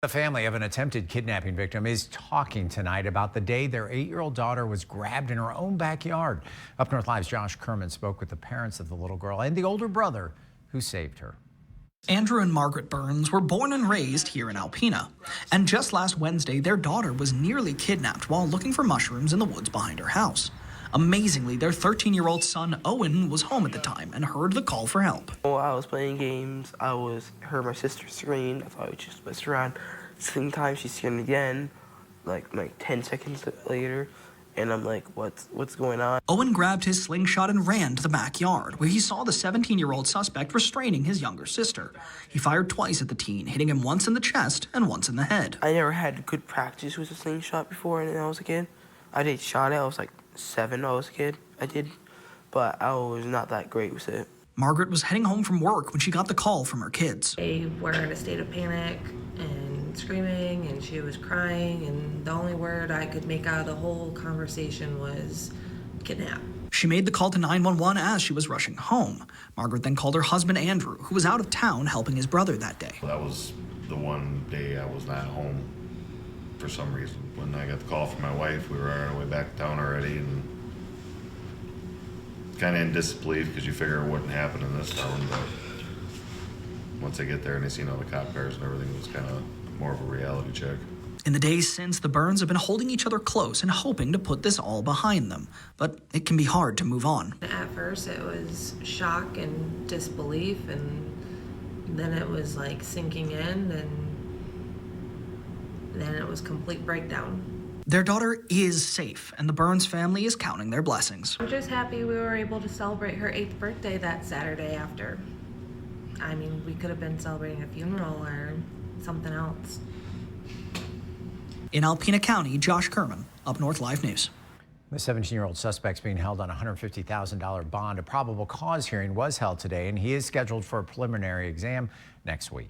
The family of an attempted kidnapping victim is talking tonight about the day their 8-year-old daughter was grabbed in her own backyard. UpNorthLive's Josh Kerman spoke with the parents of the little girl and the older brother who saved her. Andrew and Margaret Burns were born and raised here in Alpena. And just last Wednesday, their daughter was nearly kidnapped while looking for mushrooms in the woods behind her house. Amazingly, their 13-year-old son, Owen, was home at the time and heard the call for help. While I was playing games, heard my sister scream. I thought I would just mess around. Same time she screamed again, like 10 seconds later, and I'm like, what's going on? Owen grabbed his slingshot and ran to the backyard, where he saw the 17-year-old suspect restraining his younger sister. He fired twice at the teen, hitting him once in the chest and once in the head. I never had good practice with a slingshot before when I was a kid. I did shot it. I was like 7 when I was a kid. I did, but I was not that great with it. Margaret was heading home from work when she got the call from her kids. They were in a state of panic and screaming, and she was crying, and the only word I could make out of the whole conversation was kidnap. She made the call to 911 as she was rushing home. Margaret then called her husband Andrew, who was out of town helping his brother that day. That was the one day I was not home for some reason. When I got the call from my wife, we were on our way back to town already, and kind of in disbelief because you figure it wouldn't happen in this town, but once I get there and I seen all the cop cars and everything, it was kind of more of a reality check. In the days since, the Burns have been holding each other close and hoping to put this all behind them, but it can be hard to move on. At first it was shock and disbelief, and then it was like sinking in, and then it was complete breakdown. Their daughter is safe, and the Burns family is counting their blessings. I'm just happy we were able to celebrate her 8th birthday that Saturday after. I mean, we could have been celebrating a funeral or something else. In Alpena County, Josh Kerman, UpNorthLive News. The 17-year-old suspect's being held on a $150,000 bond. A probable cause hearing was held today, and he is scheduled for a preliminary exam next week.